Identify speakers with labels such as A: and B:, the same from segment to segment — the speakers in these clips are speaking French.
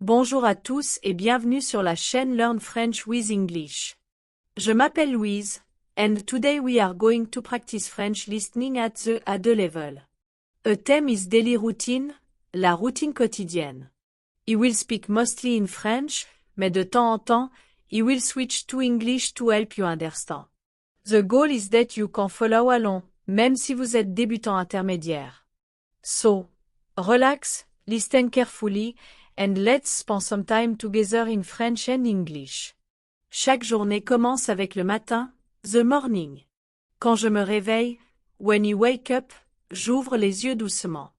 A: Bonjour à tous et bienvenue sur la chaîne Learn French with English. Je m'appelle Louise, and today we are going to practice French listening at the A2 level. A theme is daily routine, la routine quotidienne. He will speak mostly in French, mais de temps en temps, he will switch to English to help you understand. The goal is that you can follow along, même si vous êtes débutant intermédiaire. So, relax, listen carefully, and let's spend some time together in French and English. Chaque journée commence avec le matin, the morning. Quand je me réveille, when you wake up, j'ouvre les yeux doucement.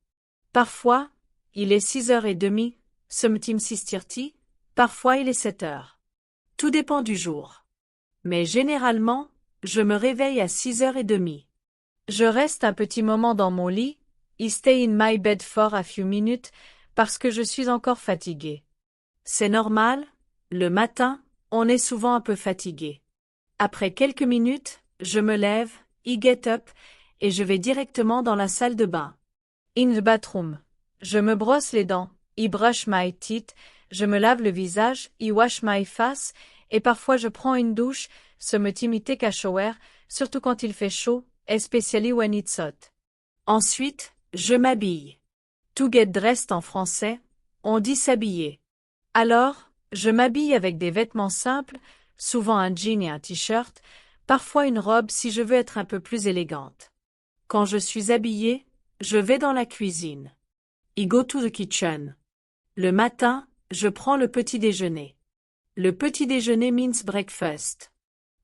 A: Parfois, il est 6h30, sometimes 6:30, parfois il est 7h. Tout dépend du jour. Mais généralement, je me réveille à 6h30. Je reste un petit moment dans mon lit, I stay in my bed for a few minutes, parce que je suis encore fatigué. C'est normal, le matin, on est souvent un peu fatigué. Après quelques minutes, je me lève, I get up, et je vais directement dans la salle de bain. In the bathroom. Je me brosse les dents, I brush my teeth, je me lave le visage, I wash my face, et parfois je prends une douche, sometimes I take a shower, surtout quand il fait chaud, especially when it's hot. Ensuite, je m'habille. To get dressed en français, on dit s'habiller. Alors, je m'habille avec des vêtements simples, souvent un jean et un t-shirt, parfois une robe si je veux être un peu plus élégante. Quand je suis habillée, je vais dans la cuisine. I go to the kitchen. Le matin, je prends le petit déjeuner. Le petit déjeuner means breakfast.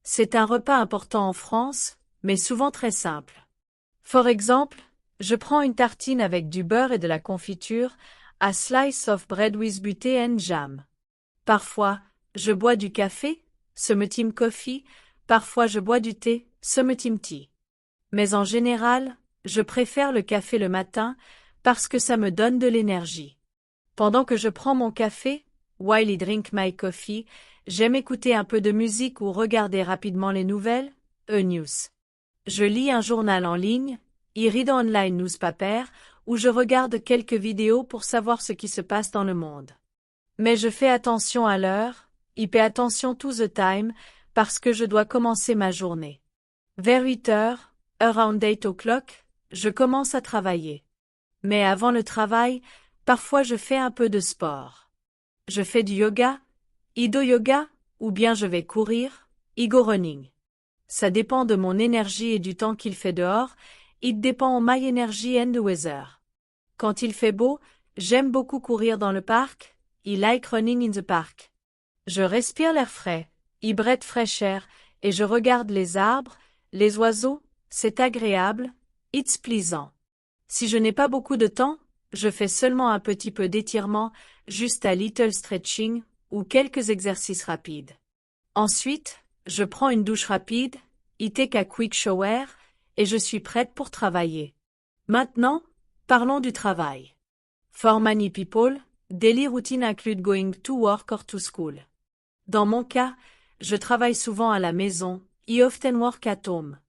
A: C'est un repas important en France, mais souvent très simple. For example, je prends une tartine avec du beurre et de la confiture, a slice of bread with butter and jam. Parfois, je bois du café, sometimes coffee, parfois je bois du thé, sometimes tea. Mais en général, je préfère le café le matin, parce que ça me donne de l'énergie. Pendant que je prends mon café, while I drink my coffee, j'aime écouter un peu de musique ou regarder rapidement les nouvelles, news. Je lis un journal en ligne, I read online newspaper, ou je regarde quelques vidéos pour savoir ce qui se passe dans le monde. Mais je fais attention à l'heure, I pay attention to the time, parce que je dois commencer ma journée. Vers 8h, around 8 o'clock, je commence à travailler. Mais avant le travail, parfois je fais un peu de sport. Je fais du yoga, I do yoga, ou bien je vais courir, I go running. Ça dépend de mon énergie et du temps qu'il fait dehors, it dépend on my energy and the weather. Quand il fait beau, j'aime beaucoup courir dans le parc, I like running in the park. Je respire l'air frais, I breathe fresh air, et je regarde les arbres, les oiseaux, c'est agréable, it's pleasant. Si je n'ai pas beaucoup de temps, je fais seulement un petit peu d'étirement, juste a little stretching, ou quelques exercices rapides. Ensuite, je prends une douche rapide, I take a quick shower, et je suis prête pour travailler. Maintenant, parlons du travail. For many people, daily routine include going to work or to school. Dans mon cas, je travaille souvent à la maison, I often work at home.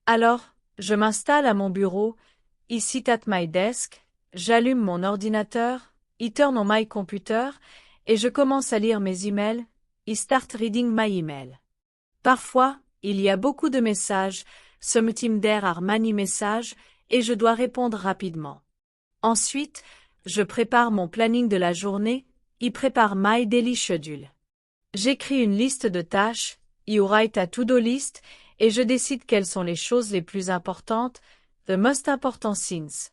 A: Alors, je m'installe à mon bureau, I sit at my desk, j'allume mon ordinateur, I turn on my computer, et je commence à lire mes emails, I start reading my email. Parfois, il y a beaucoup de messages, sometimes there are many messages, et je dois répondre rapidement. Ensuite, je prépare mon planning de la journée, I prépare my daily schedule. J'écris une liste de tâches, I write a to-do list, et je décide quelles sont les choses les plus importantes, the most important things.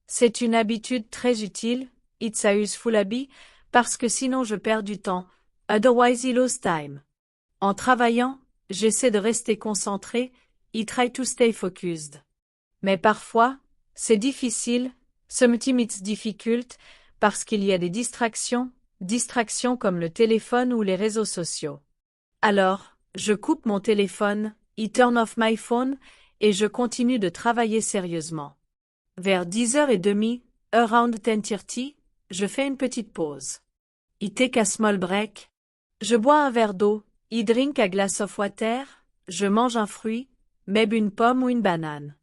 A: C'est une habitude très utile, it's a useful habit, parce que sinon je perds du temps, otherwise I lose time. En travaillant, j'essaie de rester concentré, I try to stay focused. Mais parfois, c'est difficile, sometimes it's difficult, parce qu'il y a des distractions comme le téléphone ou les réseaux sociaux. Alors, je coupe mon téléphone, I turn off my phone, et je continue de travailler sérieusement. Vers 10h30, around 10:30, je fais une petite pause. I take a small break. Je bois un verre d'eau, I drink a glass of water, je mange un fruit, maybe une pomme ou une banane.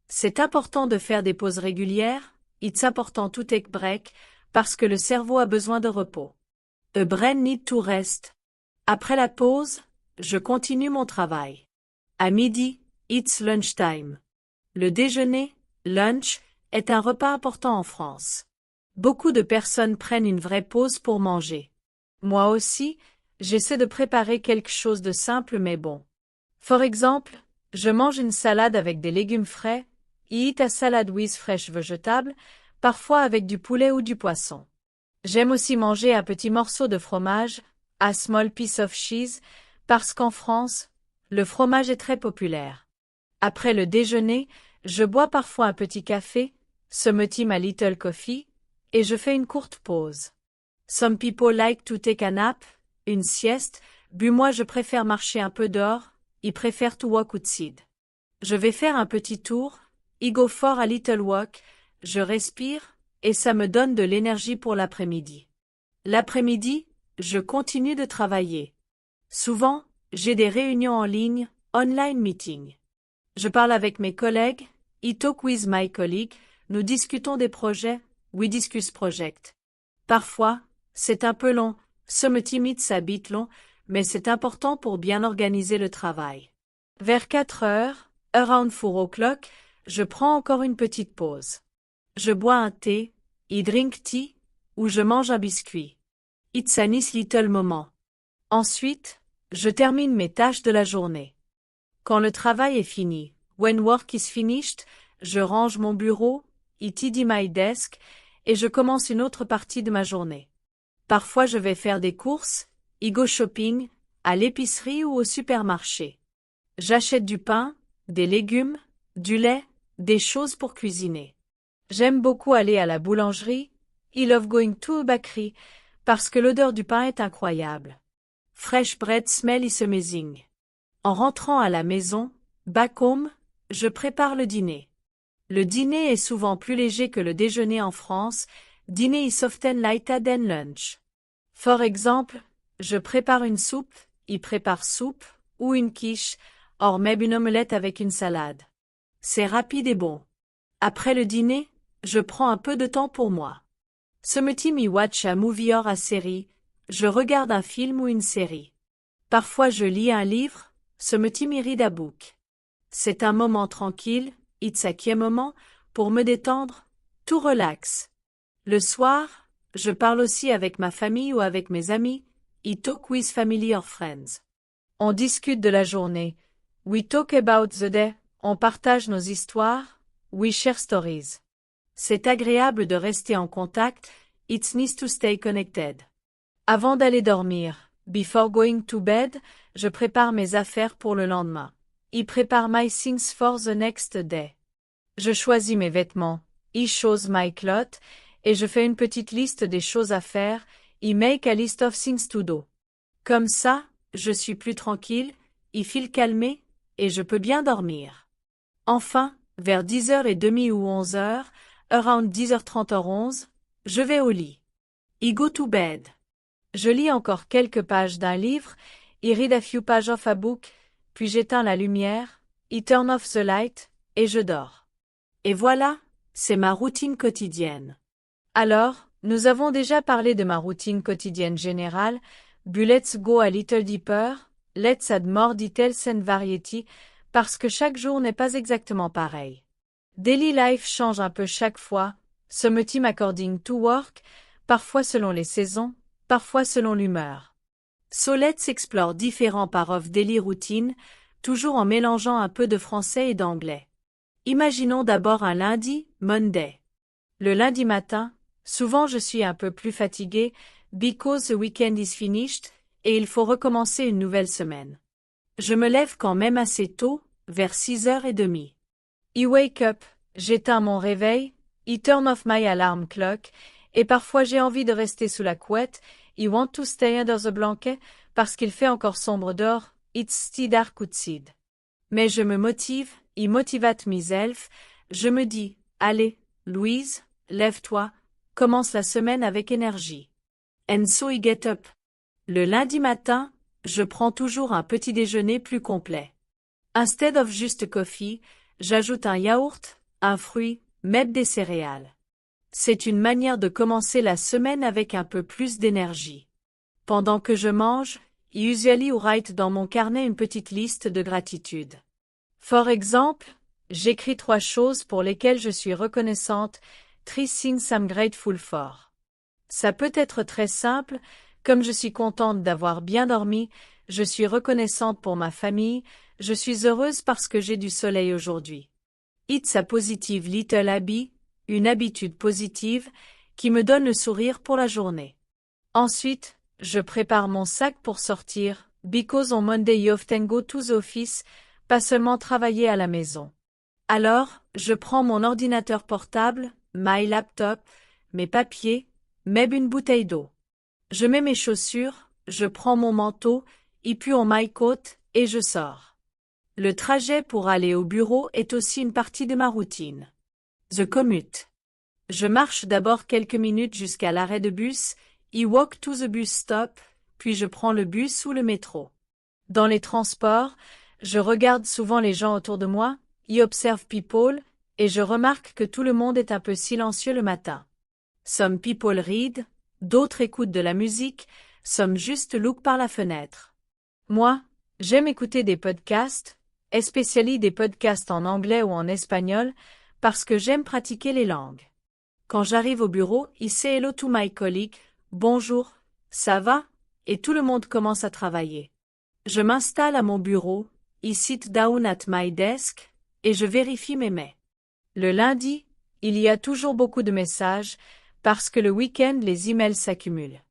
A: C'est important de faire des pauses régulières, it's important to take break, parce que le cerveau a besoin de repos. A brain need to rest. Après la pause, je continue mon travail. À midi, it's lunchtime. Le déjeuner, lunch, est un repas important en France. Beaucoup de personnes prennent une vraie pause pour manger. Moi aussi, j'essaie de préparer quelque chose de simple mais bon. For exemple, je mange une salade avec des légumes frais, eat a salad with fresh vegetables, parfois avec du poulet ou du poisson. J'aime aussi manger un petit morceau de fromage, a small piece of cheese, parce qu'en France, le fromage est très populaire. Après le déjeuner, je bois parfois un petit café, smoothie ma little coffee, et je fais une courte pause. Some people like to take a nap, une sieste, moi je préfère marcher un peu dehors, I prefer to walk outside. Je vais faire un petit tour, I go for a little walk, je respire, et ça me donne de l'énergie pour l'après-midi. L'après-midi, je continue de travailler. Souvent, j'ai des réunions en ligne, online meeting. Je parle avec mes collègues, I talk with my colleague, nous discutons des projets, we discuss project. Parfois, c'est un peu long, some minutes a bit long, mais c'est important pour bien organiser le travail. Vers 4 heures, around 4 o'clock, je prends encore une petite pause. Je bois un thé, I drink tea, ou je mange un biscuit. It's a nice little moment. Ensuite, je termine mes tâches de la journée. Quand le travail est fini, when work is finished, je range mon bureau, I tidy my desk, et je commence une autre partie de ma journée. Parfois je vais faire des courses, I go shopping, à l'épicerie ou au supermarché. J'achète du pain, des légumes, du lait, des choses pour cuisiner. J'aime beaucoup aller à la boulangerie, I love going to a bakery, parce que l'odeur du pain est incroyable. Fresh bread smell is amazing. En rentrant à la maison, back home, je prépare le dîner. Le dîner est souvent plus léger que le déjeuner en France, dîner is often lighter than lunch. For exemple, je prépare une soupe, I prépare soupe, ou une quiche, or même une omelette avec une salade. C'est rapide et bon. Après le dîner, je prends un peu de temps pour moi. Sometimes I watch a movie or a série, je regarde un film ou une série. Parfois je lis un livre, sometimes I read a book. C'est un moment tranquille, it's a quiet moment, pour me détendre, to relax. Le soir, je parle aussi avec ma famille ou avec mes amis, I talk with family or friends. On discute de la journée, we talk about the day, on partage nos histoires, we share stories. C'est agréable de rester en contact, it's nice to stay connected. Avant d'aller dormir, before going to bed, je prépare mes affaires pour le lendemain. I prepare my things for the next day. Je choisis mes vêtements, I choose my clothes, et je fais une petite liste des choses à faire, I make a list of things to do. Comme ça, je suis plus tranquille, I feel calmé, et je peux bien dormir. Enfin, vers 10h30 ou 11h, around 10h30 or 11, je vais au lit. I go to bed. Je lis encore quelques pages d'un livre, I read a few pages of a book, puis j'éteins la lumière, I turn off the light, et je dors. Et voilà, c'est ma routine quotidienne. Alors, nous avons déjà parlé de ma routine quotidienne générale, but let's go a little deeper, let's add more details and variety, parce que chaque jour n'est pas exactement pareil. Daily life change un peu chaque fois, sometimes according to work, parfois selon les saisons, parfois selon l'humeur. So let's explore différents parts of daily routine, toujours en mélangeant un peu de français et d'anglais. Imaginons d'abord un lundi, Monday. Le lundi matin, souvent je suis un peu plus fatigué, because the weekend is finished, et il faut recommencer une nouvelle semaine. Je me lève quand même assez tôt, vers 6h30. I wake up, j'éteins mon réveil, I turn off my alarm clock, et parfois j'ai envie de rester sous la couette, I want to stay under the blanket, parce qu'il fait encore sombre dehors, it's still dark outside. Mais je me motive, I motivate myself, je me dis, allez, Louise, lève-toi, commence la semaine avec énergie. And so I get up. Le lundi matin, je prends toujours un petit déjeuner plus complet. Instead of just coffee, j'ajoute un yaourt, un fruit, même des céréales. C'est une manière de commencer la semaine avec un peu plus d'énergie. Pendant que je mange, I usually write dans mon carnet une petite liste de gratitude. For exemple, j'écris 3 choses pour lesquelles je suis reconnaissante, 3 things I'm grateful for. Ça peut être très simple, comme je suis contente d'avoir bien dormi, je suis reconnaissante pour ma famille, je suis heureuse parce que j'ai du soleil aujourd'hui. It's a positive little habit, une habitude positive, qui me donne le sourire pour la journée. Ensuite, je prépare mon sac pour sortir, because on Monday you often go to the office, pas seulement travailler à la maison. Alors, je prends mon ordinateur portable, my laptop, mes papiers, même une bouteille d'eau. Je mets mes chaussures, je prends mon manteau, et puis on my coat, et je sors. Le trajet pour aller au bureau est aussi une partie de ma routine. The commute. Je marche d'abord quelques minutes jusqu'à l'arrêt de bus, I walk to the bus stop, puis je prends le bus ou le métro. Dans les transports, je regarde souvent les gens autour de moi, I observe people, et je remarque que tout le monde est un peu silencieux le matin. Some people read, d'autres écoutent de la musique, some juste look par la fenêtre. Moi, j'aime écouter des podcasts, especially des podcasts en anglais ou en espagnol, parce que j'aime pratiquer les langues. Quand j'arrive au bureau, I say hello to my colleague, bonjour, ça va? Et tout le monde commence à travailler. Je m'installe à mon bureau, I sit down at my desk, et je vérifie mes mails. Le lundi, il y a toujours beaucoup de messages, parce que le week-end les emails s'accumulent.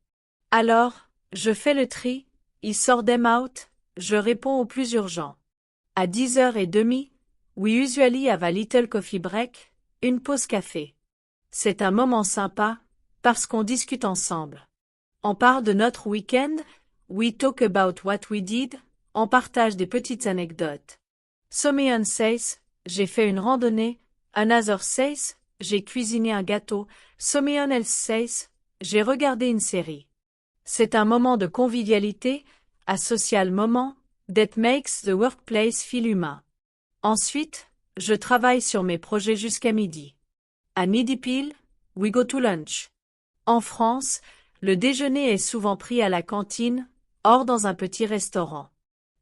A: Alors, je fais le tri, I sort them out, je réponds aux plus urgents. À 10h30, we usually have a little coffee break, une pause café. C'est un moment sympa, parce qu'on discute ensemble. On parle de notre week-end, we talk about what we did, on partage des petites anecdotes. Someone says, j'ai fait une randonnée, another says, j'ai cuisiné un gâteau, someone else says, j'ai regardé une série. C'est un moment de convivialité, a social moment, that makes the workplace feel humain. Ensuite, je travaille sur mes projets jusqu'à midi. À midi pile, we go to lunch. En France, le déjeuner est souvent pris à la cantine, hors dans un petit restaurant.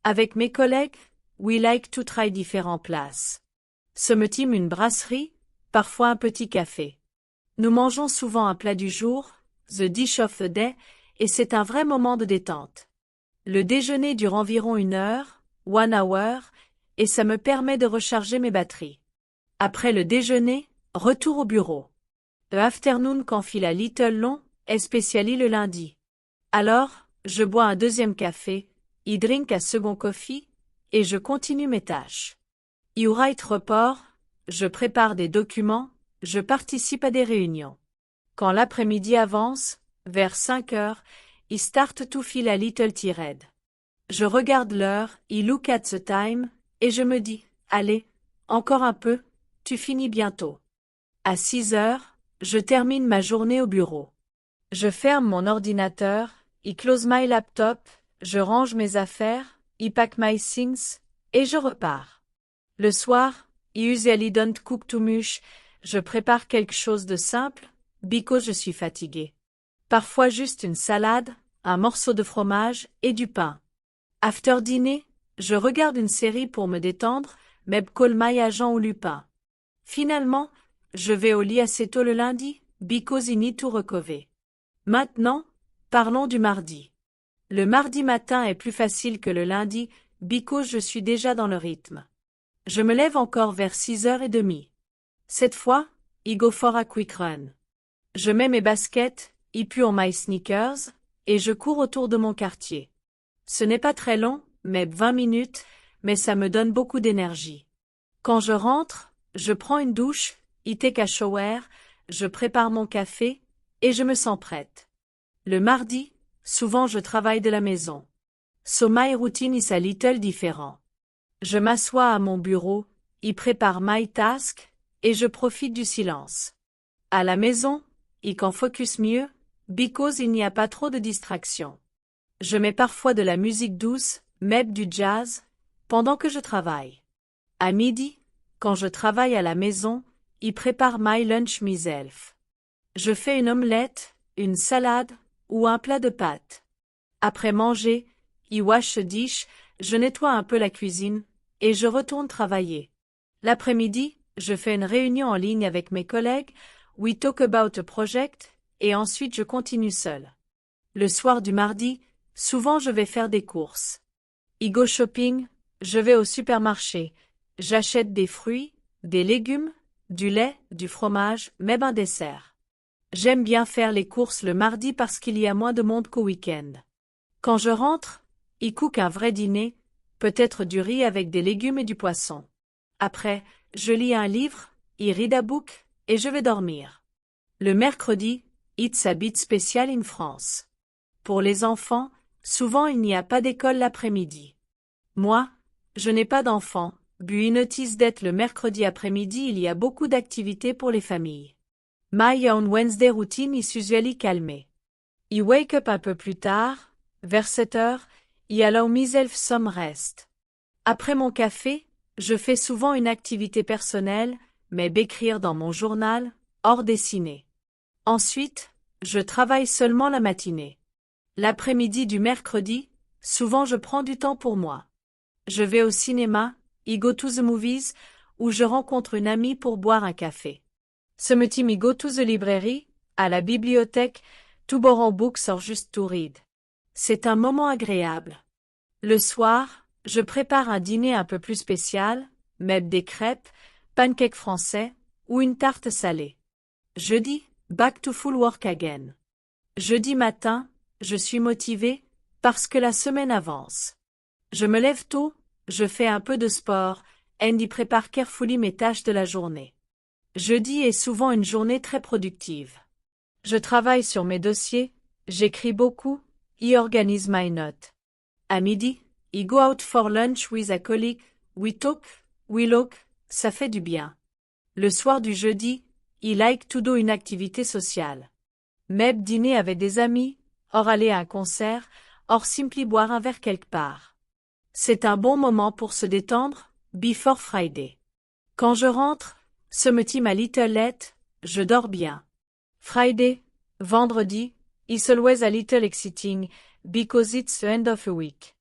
A: Avec mes collègues, we like to try différents plats. Sommes-nous une brasserie, parfois un petit café. Nous mangeons souvent un plat du jour, the dish of the day, et c'est un vrai moment de détente. Le déjeuner dure environ 1 heure, 1 hour, et ça me permet de recharger mes batteries. Après le déjeuner, retour au bureau. The afternoon can feel a little long, especially le lundi. Alors, je bois un deuxième café, I drink a second coffee, et je continue mes tâches. I write report, je prépare des documents, je participe à des réunions. Quand l'après-midi avance, vers 5 heures, I start to feel a little tired. Je regarde l'heure, I look at the time, et je me dis, allez, encore un peu, tu finis bientôt. À 6 heures, je termine ma journée au bureau. Je ferme mon ordinateur, I close my laptop, je range mes affaires, I pack my things, et je repars. Le soir, I usually don't cook too much, je prépare quelque chose de simple, because je suis fatiguée. Parfois juste une salade, un morceau de fromage et du pain. After dîner, je regarde une série pour me détendre, même call my agent ou Lupin. Finalement, je vais au lit assez tôt le lundi, because I need to recover. Maintenant, parlons du mardi. Le mardi matin est plus facile que le lundi, because je suis déjà dans le rythme. Je me lève encore vers 6h30. Cette fois, I go for a quick run. Je mets mes baskets, I put on my sneakers, et je cours autour de mon quartier. Ce n'est pas très long, mais 20 minutes, mais ça me donne beaucoup d'énergie. Quand je rentre, je prends une douche, I take a shower, je prépare mon café, et je me sens prête. Le mardi, souvent je travaille de la maison. So my routine is a little différent. Je m'assois à mon bureau, I prépare my task, et je profite du silence. À la maison, I can focus mieux, because il n'y a pas trop de distractions. Je mets parfois de la musique douce, même du jazz, pendant que je travaille. À midi, quand je travaille à la maison, I prépare my lunch myself. Je fais une omelette, une salade, ou un plat de pâtes. Après manger, I wash the dish, je nettoie un peu la cuisine, et je retourne travailler. L'après-midi, je fais une réunion en ligne avec mes collègues, we talk about a project, et ensuite je continue seul. Le soir du mardi, souvent je vais faire des courses. I go shopping, je vais au supermarché, j'achète des fruits, des légumes, du lait, du fromage, même un dessert. J'aime bien faire les courses le mardi parce qu'il y a moins de monde qu'au week-end. Quand je rentre, I cook un vrai dîner, peut-être du riz avec des légumes et du poisson. Après, je lis un livre, I read a book, et je vais dormir. Le mercredi, it's a bit spécial in France. Pour les enfants, souvent il n'y a pas d'école l'après-midi. Moi, je n'ai pas d'enfants, but I notice that le mercredi après-midi il y a beaucoup d'activités pour les familles. My on Wednesday routine is usually calmée. I wake up un peu plus tard, vers 7 heures, I allow myself some rest. Après mon café, je fais souvent une activité personnelle, mais écrire dans mon journal, hors dessiner. Ensuite, je travaille seulement la matinée. L'après-midi du mercredi, souvent je prends du temps pour moi. Je vais au cinéma, I go to the movies, où je rencontre une amie pour boire un café. Sometimes I go to the library, à la bibliothèque, to borrow books or just to read. C'est un moment agréable. Le soir, je prépare un dîner un peu plus spécial, même des crêpes, pancakes français, ou une tarte salée. Jeudi, back to full work again. Jeudi matin, je suis motivée, parce que la semaine avance. Je me lève tôt, je fais un peu de sport, and I prépare carefully mes tâches de la journée. Jeudi est souvent une journée très productive. Je travaille sur mes dossiers, j'écris beaucoup, I organise my notes. À midi, I go out for lunch with a colleague, we talk, we look, ça fait du bien. Le soir du jeudi, I like to do une activité sociale. Même dîner avec des amis, or aller à un concert, or simply boire un verre quelque part. C'est un bon moment pour se détendre, before Friday. Quand je rentre, sometimes a little late, je dors bien. Friday, vendredi, is always a little exciting, because it's the end of a week.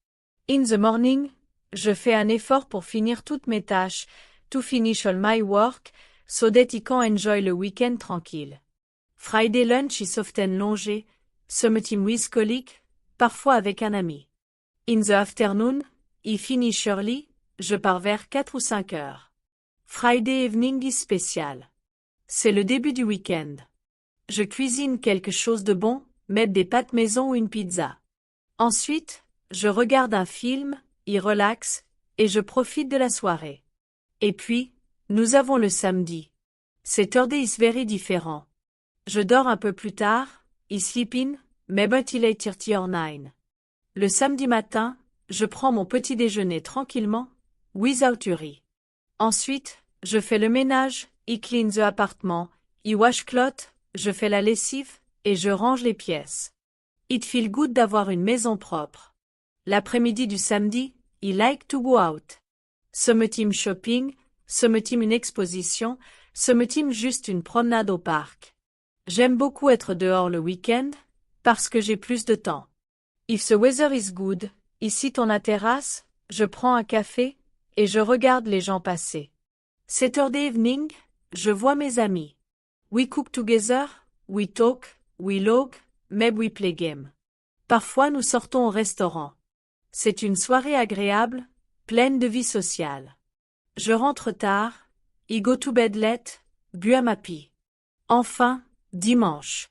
A: In the morning, je fais un effort pour finir toutes mes tâches, to finish all my work, so that I can enjoy le week-end tranquille. Friday lunch is often longé, sometimes with colleague, parfois avec un ami. In the afternoon, I finish early, je pars vers 4 ou 5 heures. Friday evening is spécial. C'est le début du week-end. Je cuisine quelque chose de bon, mettre des pâtes maison ou une pizza. Ensuite, je regarde un film, y relaxe, et je profite de la soirée. Et puis, nous avons le samedi. Saturday is very différent. Je dors un peu plus tard, I sleep in, maybe until 8:30 or 9. Le samedi matin, je prends mon petit déjeuner tranquillement, without hurry. Ensuite, je fais le ménage, I clean the apartment, I wash clothes, je fais la lessive, et je range les pièces. It feel good d'avoir une maison propre. L'après-midi du samedi, I like to go out. Sometimes shopping, sometimes une exposition, sometimes juste une promenade au parc. J'aime beaucoup être dehors le week-end, parce que j'ai plus de temps. If the weather is good, I sit on la terrasse, je prends un café, et je regarde les gens passer. Saturday evening, je vois mes amis. We cook together, we talk, we log, maybe we play game. Parfois nous sortons au restaurant. C'est une soirée agréable, pleine de vie sociale. Je rentre tard, I go to bed late, bu à ma pie. Enfin, dimanche.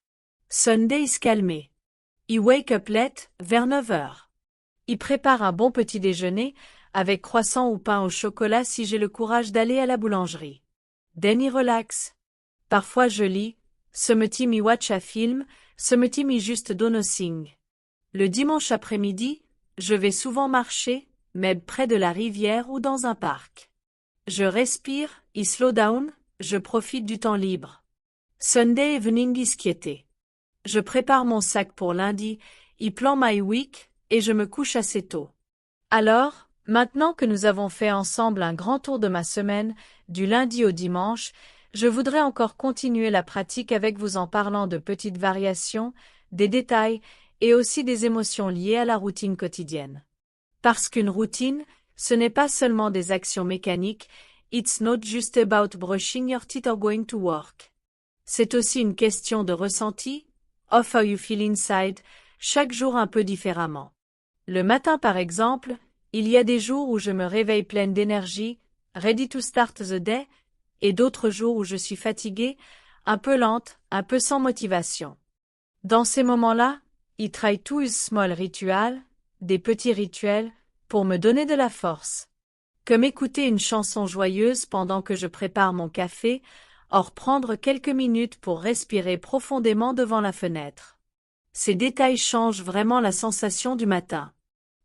A: Sunday is calmé. I wake up late, vers 9 heures. I prépare un bon petit déjeuner, avec croissant ou pain au chocolat si j'ai le courage d'aller à la boulangerie. Then I relax. Parfois je lis, sometimes I watch a film, sometimes I just do nothing. Le dimanche après-midi, je vais souvent marcher, même près de la rivière ou dans un parc. Je respire, I slow down, je profite du temps libre. Sunday evening is quiet. Je prépare mon sac pour lundi, I plan my week, et je me couche assez tôt. Alors, maintenant que nous avons fait ensemble un grand tour de ma semaine, du lundi au dimanche, je voudrais encore continuer la pratique avec vous en parlant de petites variations, des détails, et aussi des émotions liées à la routine quotidienne. Parce qu'une routine, ce n'est pas seulement des actions mécaniques, it's not just about brushing your teeth or going to work. C'est aussi une question de ressenti, of how you feel inside, chaque jour un peu différemment. Le matin par exemple, il y a des jours où je me réveille pleine d'énergie, ready to start the day, et d'autres jours où je suis fatiguée, un peu lente, un peu sans motivation. Dans ces moments-là, I try to use small rituals, des petits rituels, pour me donner de la force. Comme écouter une chanson joyeuse pendant que je prépare mon café, or prendre quelques minutes pour respirer profondément devant la fenêtre. Ces détails changent vraiment la sensation du matin.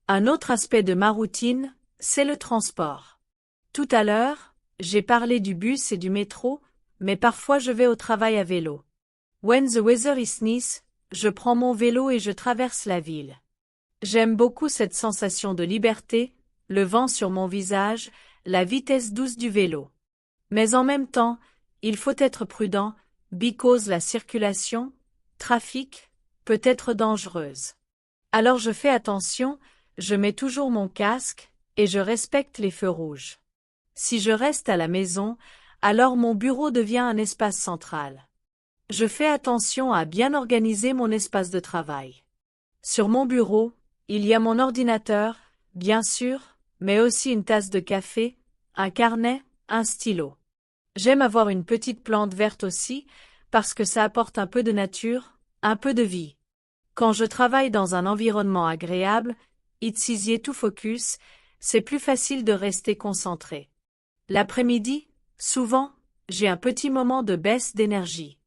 A: Un autre aspect de ma routine, c'est le transport. Tout à l'heure, j'ai parlé du bus et du métro, mais parfois je vais au travail à vélo. When the weather is nice, je prends mon vélo et je traverse la ville. J'aime beaucoup cette sensation de liberté, le vent sur mon visage, la vitesse douce du vélo. Mais en même temps, il faut être prudent, because la circulation, trafic, peut être dangereuse. Alors je fais attention, je mets toujours mon casque, et je respecte les feux rouges. Si je reste à la maison, alors mon bureau devient un espace central. Je fais attention à bien organiser mon espace de travail. Sur mon bureau, il y a mon ordinateur, bien sûr, mais aussi une tasse de café, un carnet, un stylo. J'aime avoir une petite plante verte aussi, parce que ça apporte un peu de nature, un peu de vie. Quand je travaille dans un environnement agréable, it's easier to focus, c'est plus facile de rester concentré. L'après-midi, souvent, j'ai un petit moment de baisse d'énergie.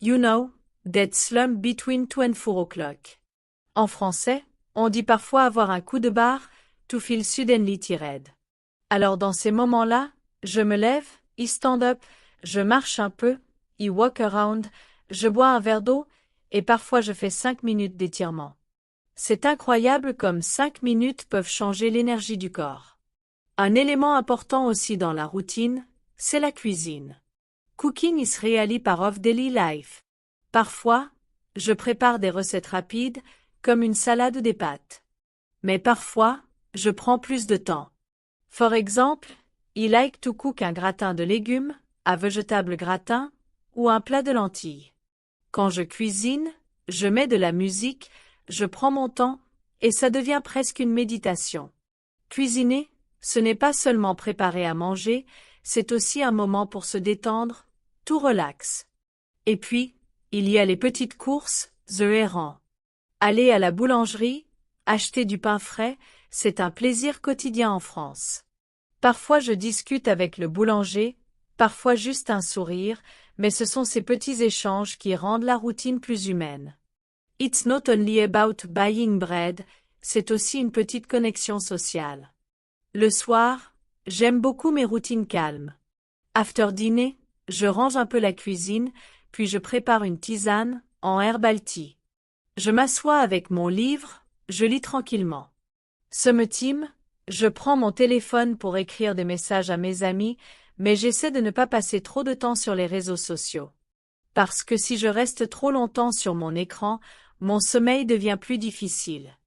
A: You know, that slump between 2 and 4 o'clock. En français, on dit parfois avoir un coup de barre, to feel suddenly tired. Alors dans ces moments-là, je me lève, I stand up, je marche un peu, I walk around, je bois un verre d'eau, et parfois je fais 5 minutes d'étirement. C'est incroyable comme 5 minutes peuvent changer l'énergie du corps. Un élément important aussi dans la routine, c'est la cuisine. Cooking is really part of daily life. Parfois, je prépare des recettes rapides, comme une salade ou des pâtes. Mais parfois, je prends plus de temps. For example, I like to cook un gratin de légumes, un vegetable gratin, ou un plat de lentilles. Quand je cuisine, je mets de la musique, je prends mon temps, et ça devient presque une méditation. Cuisiner, ce n'est pas seulement préparer à manger, c'est aussi un moment pour se détendre, tout relax. Et puis, il y a les petites courses, the errands. Aller à la boulangerie, acheter du pain frais, c'est un plaisir quotidien en France. Parfois je discute avec le boulanger, parfois juste un sourire, mais ce sont ces petits échanges qui rendent la routine plus humaine. It's not only about buying bread, c'est aussi une petite connexion sociale. Le soir, j'aime beaucoup mes routines calmes. After dîner, je range un peu la cuisine, puis je prépare une tisane, en herbal tea. Je m'assois avec mon livre, je lis tranquillement. Sometimes, je prends mon téléphone pour écrire des messages à mes amis, mais j'essaie de ne pas passer trop de temps sur les réseaux sociaux. Parce que si je reste trop longtemps sur mon écran, mon sommeil devient plus difficile.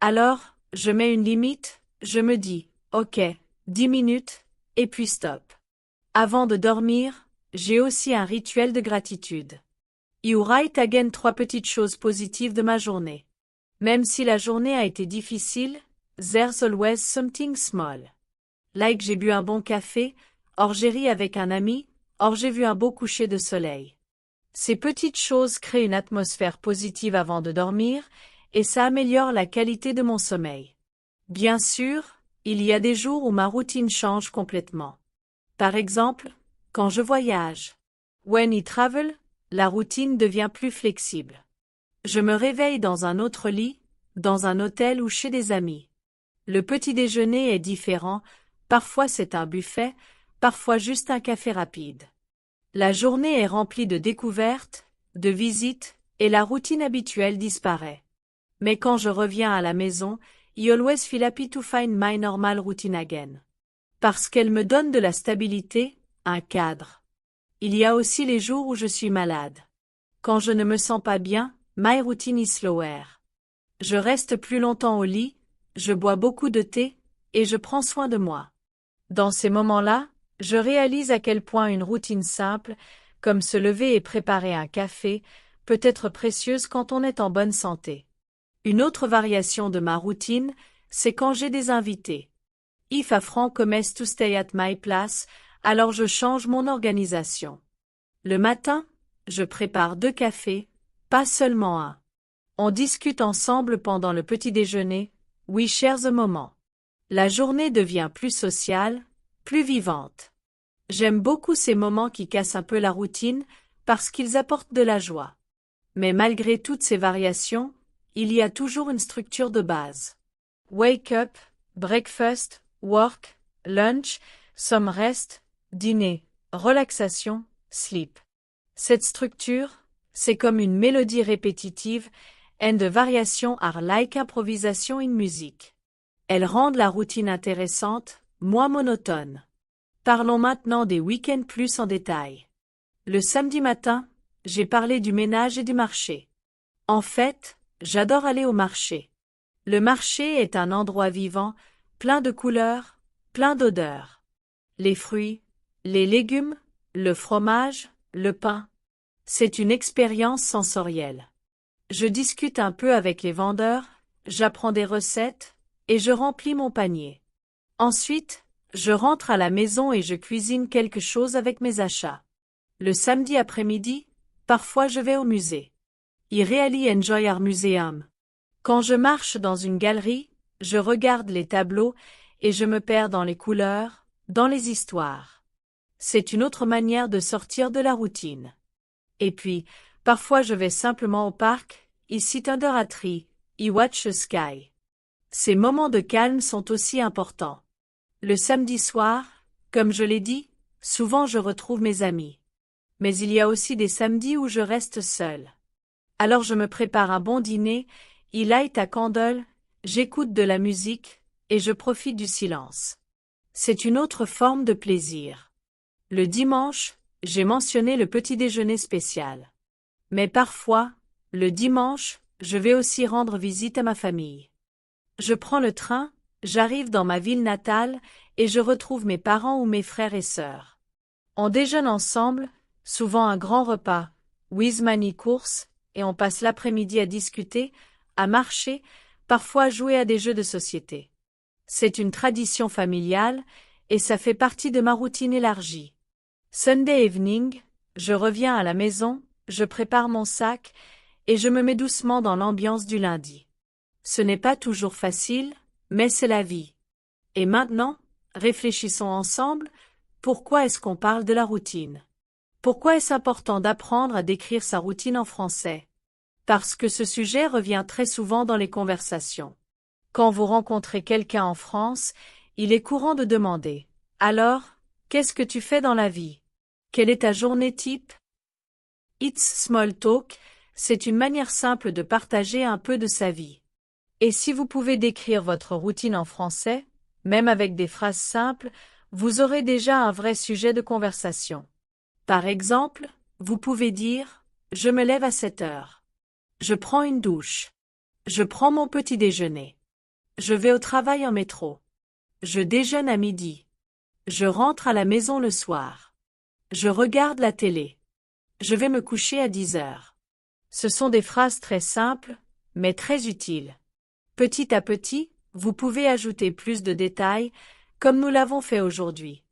A: Alors, je mets une limite, je me dis, ok, 10 minutes, et puis stop. Avant de dormir, j'ai aussi un rituel de gratitude. You write again 3 petites choses positives de ma journée. Même si la journée a été difficile, there's always something small. Like j'ai bu un bon café, or j'ai ri avec un ami, or j'ai vu un beau coucher de soleil. Ces petites choses créent une atmosphère positive avant de dormir, et ça améliore la qualité de mon sommeil. Bien sûr, il y a des jours où ma routine change complètement. Par exemple, quand je voyage. When I travel, la routine devient plus flexible. Je me réveille dans un autre lit, dans un hôtel ou chez des amis. Le petit déjeuner est différent, parfois c'est un buffet, parfois juste un café rapide. La journée est remplie de découvertes, de visites, et la routine habituelle disparaît. Mais quand je reviens à la maison, I always feel happy to find my normal routine again. Parce qu'elle me donne de la stabilité, un cadre. Il y a aussi les jours où je suis malade. Quand je ne me sens pas bien, my routine is slower. Je reste plus longtemps au lit, je bois beaucoup de thé, et je prends soin de moi. Dans ces moments-là, je réalise à quel point une routine simple, comme se lever et préparer un café, peut être précieuse quand on est en bonne santé. Une autre variation de ma routine, c'est quand j'ai des invités. If a friend comes to stay at my place, alors je change mon organisation. Le matin, je prépare 2 cafés, pas seulement un. On discute ensemble pendant le petit déjeuner, we share the moment. La journée devient plus sociale, plus vivante. J'aime beaucoup ces moments qui cassent un peu la routine, parce qu'ils apportent de la joie. Mais malgré toutes ces variations, il y a toujours une structure de base. Wake up, breakfast, work, lunch, some rest, dîner, relaxation, sleep. Cette structure, c'est comme une mélodie répétitive, and the variations are like improvisation in music. Elles rendent la routine intéressante, moins monotone. Parlons maintenant des week-ends plus en détail. Le samedi matin, j'ai parlé du ménage et du marché. En fait, j'adore aller au marché. Le marché est un endroit vivant, plein de couleurs, plein d'odeurs. Les fruits, les légumes, le fromage, le pain. C'est une expérience sensorielle. Je discute un peu avec les vendeurs, j'apprends des recettes, et je remplis mon panier. Ensuite, je rentre à la maison et je cuisine quelque chose avec mes achats. Le samedi après-midi, parfois je vais au musée. I really enjoy our museum. Quand je marche dans une galerie, je regarde les tableaux et je me perds dans les couleurs, dans les histoires. C'est une autre manière de sortir de la routine. Et puis, parfois je vais simplement au parc, I sit under a tree, I watch the sky. Ces moments de calme sont aussi importants. Le samedi soir, comme je l'ai dit, souvent je retrouve mes amis. Mais il y a aussi des samedis où je reste seule. Alors je me prépare un bon dîner, I light a candle, j'écoute de la musique, et je profite du silence. C'est une autre forme de plaisir. Le dimanche, j'ai mentionné le petit déjeuner spécial. Mais parfois, le dimanche, je vais aussi rendre visite à ma famille. Je prends le train, j'arrive dans ma ville natale, et je retrouve mes parents ou mes frères et sœurs. On déjeune ensemble, souvent un grand repas, with many courses, et on passe l'après-midi à discuter, à marcher, parfois à jouer à des jeux de société. C'est une tradition familiale, et ça fait partie de ma routine élargie. Sunday evening, je reviens à la maison, je prépare mon sac, et je me mets doucement dans l'ambiance du lundi. Ce n'est pas toujours facile, mais c'est la vie. Et maintenant, réfléchissons ensemble, pourquoi est-ce qu'on parle de la routine? Pourquoi est-ce important d'apprendre à décrire sa routine en français? Parce que ce sujet revient très souvent dans les conversations. Quand vous rencontrez quelqu'un en France, il est courant de demander « Alors, qu'est-ce que tu fais dans la vie? Quelle est ta journée type ?» It's small talk, c'est une manière simple de partager un peu de sa vie. Et si vous pouvez décrire votre routine en français, même avec des phrases simples, vous aurez déjà un vrai sujet de conversation. Par exemple, vous pouvez dire « Je me lève à 7 heures. Je prends une douche. Je prends mon petit déjeuner. Je vais au travail en métro. Je déjeune à midi. Je rentre à la maison le soir. Je regarde la télé. Je vais me coucher à 10 heures. » Ce sont des phrases très simples, mais très utiles. Petit à petit, vous pouvez ajouter plus de détails, comme nous l'avons fait aujourd'hui.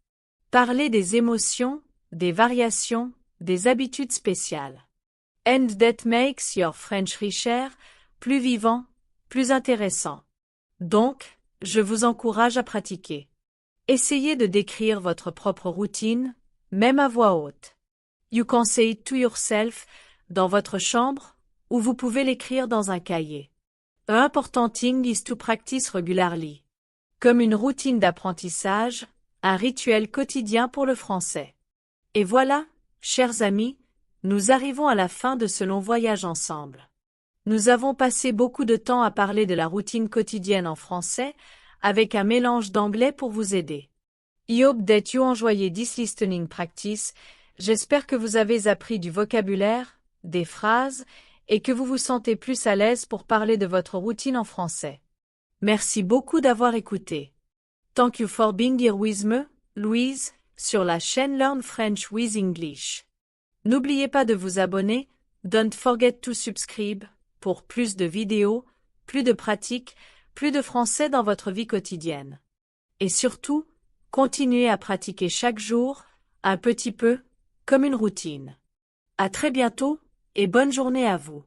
A: Parlez des émotions, des variations, des habitudes spéciales. And that makes your French richer, plus vivant, plus intéressant. Donc, je vous encourage à pratiquer. Essayez de décrire votre propre routine, même à voix haute. You can say it to yourself, dans votre chambre, ou vous pouvez l'écrire dans un cahier. The important thing is to practice regularly. Comme une routine d'apprentissage, un rituel quotidien pour le français. Et voilà, chers amis, nous arrivons à la fin de ce long voyage ensemble. Nous avons passé beaucoup de temps à parler de la routine quotidienne en français, avec un mélange d'anglais pour vous aider. I hope that you enjoyed this listening practice. J'espère que vous avez appris du vocabulaire, des phrases, et que vous vous sentez plus à l'aise pour parler de votre routine en français. Merci beaucoup d'avoir écouté. Thank you for being here with me, Louise, sur la chaîne Learn French with English. N'oubliez pas de vous abonner, don't forget to subscribe, pour plus de vidéos, plus de pratiques, plus de français dans votre vie quotidienne. Et surtout, continuez à pratiquer chaque jour, un petit peu, comme une routine. À très bientôt, et bonne journée à vous.